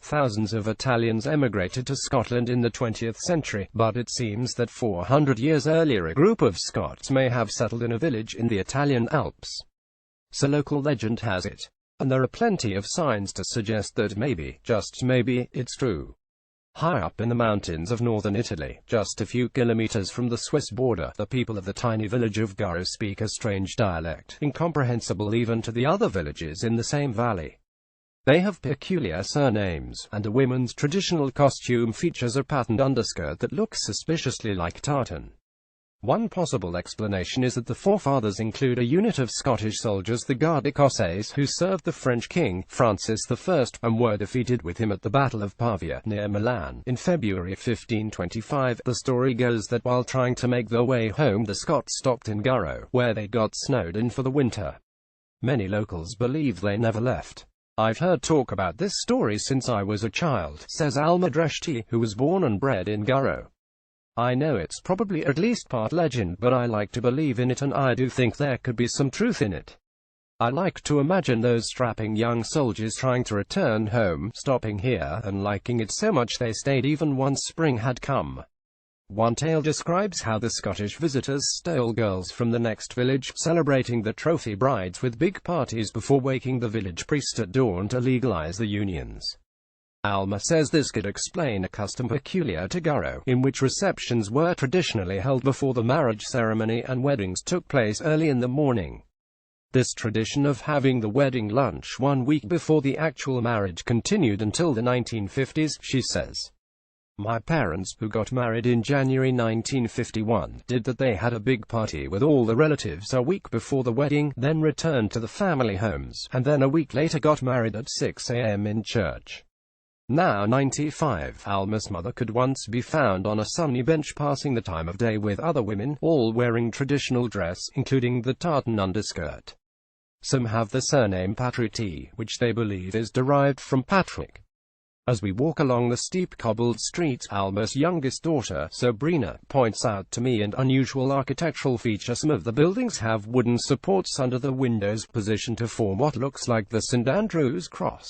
Thousands of Italians emigrated to Scotland in the 20th century, but it seems that 400 years earlier a group of Scots may have settled in a village in the Italian Alps. So local legend has it. And there are plenty of signs to suggest that maybe, just maybe, it's true. High up in the mountains of northern Italy, just a few kilometers from the Swiss border, the people of the tiny village of Garo speak a strange dialect, incomprehensible even to the other villages in the same valley. They have peculiar surnames, and a woman's traditional costume features a patterned underskirt that looks suspiciously like tartan. One possible explanation is that the forefathers include a unit of Scottish soldiers, the Garde Écossaise, who served the French king, Francis I, and were defeated with him at the Battle of Pavia, near Milan, in February 1525. The story goes that while trying to make their way home, the Scots stopped in Garo, where they got snowed in for the winter. Many locals believe they never left. "I've heard talk about this story since I was a child," says Alma Dreshti, who was born and bred in Garo. "I know it's probably at least part legend, but I like to believe in it, and I do think there could be some truth in it. I like to imagine those strapping young soldiers trying to return home, stopping here, and liking it so much they stayed even once spring had come." One tale describes how the Scottish visitors stole girls from the next village, celebrating the trophy brides with big parties before waking the village priest at dawn to legalize the unions. Alma says this could explain a custom peculiar to Garo, in which receptions were traditionally held before the marriage ceremony and weddings took place early in the morning. This tradition of having the wedding lunch 1 week before the actual marriage continued until the 1950s, she says. "My parents, who got married in January 1951, did that. They had a big party with all the relatives a week before the wedding, then returned to the family homes, and then a week later got married at 6 a.m. in church." Now 95, Alma's mother could once be found on a sunny bench passing the time of day with other women, all wearing traditional dress, including the tartan underskirt. Some have the surname Patruti, which they believe is derived from Patrick. As we walk along the steep cobbled streets, Alma's youngest daughter, Sabrina, points out to me an unusual architectural feature. Some of the buildings have wooden supports under the windows positioned to form what looks like the St. Andrew's cross.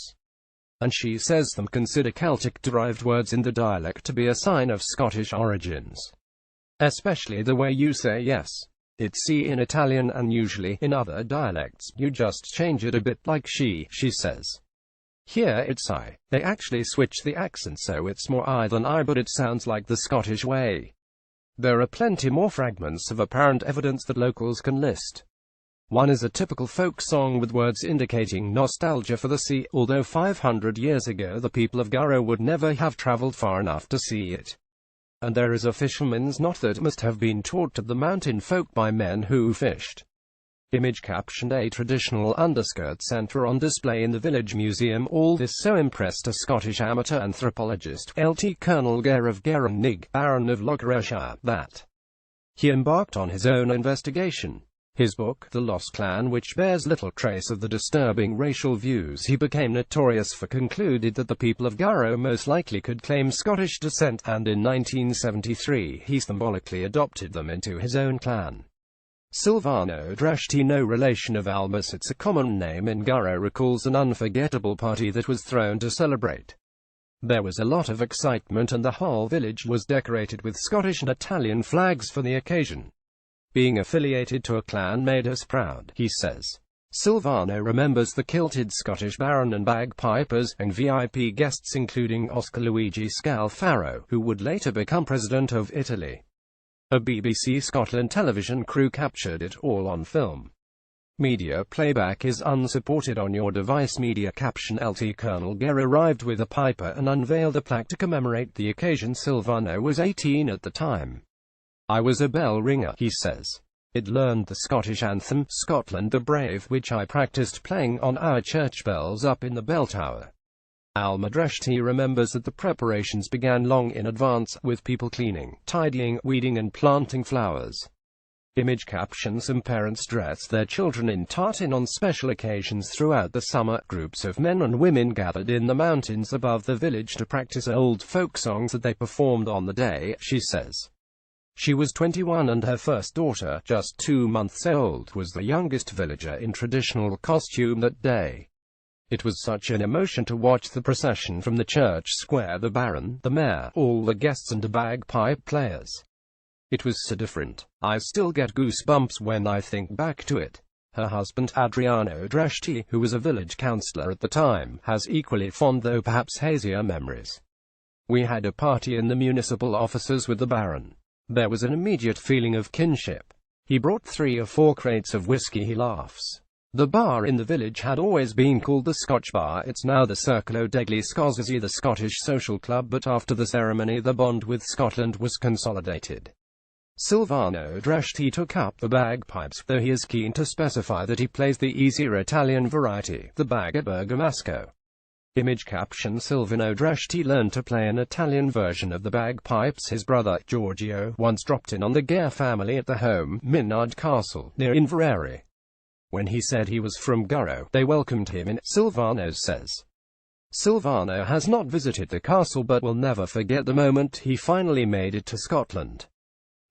And she says them consider Celtic-derived words in the dialect to be a sign of Scottish origins. Especially the way you say yes. It's "si" in Italian, and usually, in other dialects, you just change it a bit, like she says. Here it's "I." They actually switch the accent, so it's more "I" than "I", but it sounds like the Scottish way. There are plenty more fragments of apparent evidence that locals can list. One is a typical folk song with words indicating nostalgia for the sea, although 500 years ago the people of Garo would never have traveled far enough to see it. And there is a fisherman's knot that must have been taught to the mountain folk by men who fished. Image captioned "A traditional underskirt centre on display in the village museum." All this so impressed a Scottish amateur anthropologist, Lt. Colonel Ger of Gerrennig, Baron of Lochroyshire, that he embarked on his own investigation. His book, The Lost Clan, which bears little trace of the disturbing racial views he became notorious for, concluded that the people of Garo most likely could claim Scottish descent, and in 1973 he symbolically adopted them into his own clan. Silvano Dreshti, no relation of Alma's, it's a common name in Garo, recalls an unforgettable party that was thrown to celebrate. There was a lot of excitement and the whole village was decorated with Scottish and Italian flags for the occasion. "Being affiliated to a clan made us proud," he says. Silvano remembers the kilted Scottish baron and bagpipers, and VIP guests including Oscar Luigi Scalfaro, who would later become President of Italy. A BBC Scotland television crew captured it all on film. Media playback is unsupported on your device. Media caption Lt. Colonel Ger arrived with a piper and unveiled a plaque to commemorate the occasion. Silvano was 18 at the time. "I was a bell ringer," he says. "It learned the Scottish anthem, Scotland the Brave, which I practiced playing on our church bells up in the bell tower." Alma Dreshti remembers that the preparations began long in advance, with people cleaning, tidying, weeding and planting flowers. Image caption Some parents dress their children in tartan on special occasions throughout the summer. Groups of men and women gathered in the mountains above the village to practice old folk songs that they performed on the day, she says. She was 21 and her first daughter, just 2 months old, was the youngest villager in traditional costume that day. It was such an emotion to watch the procession from the church square, the Baron, the mayor, all the guests and the bagpipe players. It was so different. I still get goosebumps when I think back to it. Her husband, Adriano Dreshti, who was a village councillor at the time, has equally fond though perhaps hazier memories. We had a party in the municipal offices with the Baron. There was an immediate feeling of kinship. He brought 3 or 4 crates of whiskey, he laughs. The bar in the village had always been called the Scotch Bar. It's now the Circolo degli Scozzesi, the Scottish social club, but after the ceremony the bond with Scotland was consolidated. Silvano Dreshti took up the bagpipes, though he is keen to specify that he plays the easier Italian variety, the bag bergamasco. Image caption: Silvano Dreshti learned to play an Italian version of the bagpipes. His brother, Giorgio, once dropped in on the Gare family at the home, Minard Castle, near Inverary. When he said he was from Garo, they welcomed him in, Silvano says. Silvano has not visited the castle but will never forget the moment he finally made it to Scotland.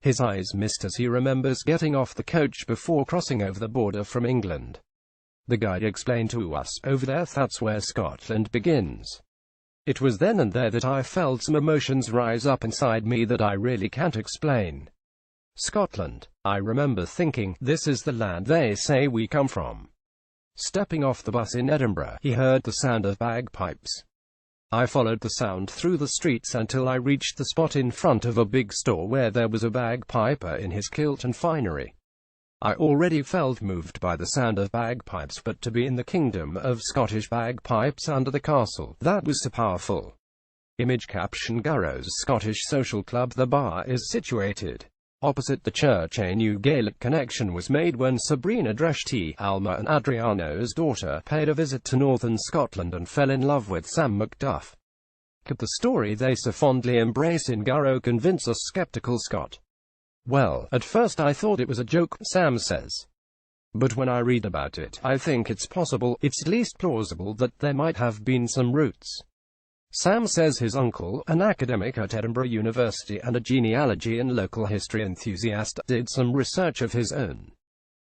His eyes mist as he remembers getting off the coach before crossing over the border from England. The guide explained to us, over there that's where Scotland begins. It was then and there that I felt some emotions rise up inside me that I really can't explain. Scotland. I remember thinking, this is the land they say we come from. Stepping off the bus in Edinburgh, he heard the sound of bagpipes. I followed the sound through the streets until I reached the spot in front of a big store where there was a bagpiper in his kilt and finery. I already felt moved by the sound of bagpipes, but to be in the kingdom of Scottish bagpipes under the castle, that was so powerful. Image caption: Garo's Scottish Social Club. The bar is situated opposite the church. A new Gaelic connection was made when Sabrina Dreshti, Alma and Adriano's daughter, paid a visit to northern Scotland and fell in love with Sam Macduff. Could the story they so fondly embrace in Garo convince a skeptical Scot? Well, at first I thought it was a joke, Sam says. But when I read about it, I think it's possible, it's at least plausible, that there might have been some roots. Sam says his uncle, an academic at Edinburgh University and a genealogy and local history enthusiast, did some research of his own.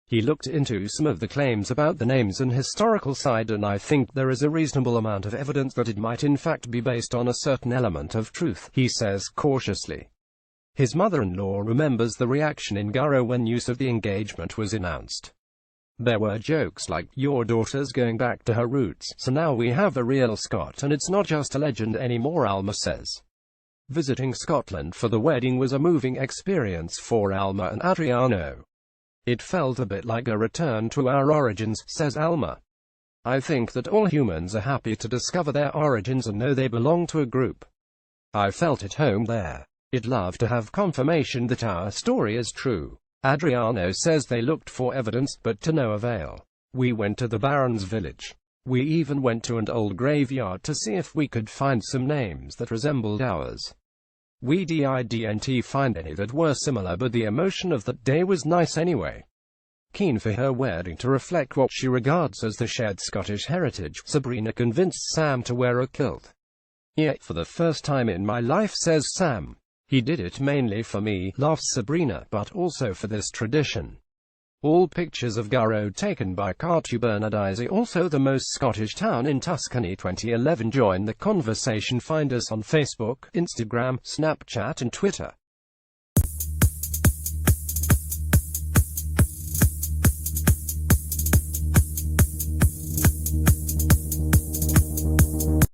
He looked into some of the claims about the names and historical side, and I think there is a reasonable amount of evidence that it might in fact be based on a certain element of truth, he says cautiously. His mother-in-law remembers the reaction in Garo when news of the engagement was announced. There were jokes like, your daughter's going back to her roots, so now we have a real Scot and it's not just a legend anymore, Alma says. Visiting Scotland for the wedding was a moving experience for Alma and Adriano. It felt a bit like a return to our origins, says Alma. I think that all humans are happy to discover their origins and know they belong to a group. I felt at home there. I'd love to have confirmation that our story is true. Adriano says they looked for evidence, but to no avail. We went to the Baron's village. We even went to an old graveyard to see if we could find some names that resembled ours. We didn't find any that were similar, but the emotion of that day was nice anyway. Keen for her wedding to reflect what she regards as the shared Scottish heritage, Sabrina convinced Sam to wear a kilt. Yeah, for the first time in my life, says Sam. He did it mainly for me, laughs Sabrina, but also for this tradition. All pictures of Garo taken by Cartu Bernardisi, also the most Scottish town in Tuscany 2011. Join the conversation. Find us on Facebook, Instagram, Snapchat and Twitter.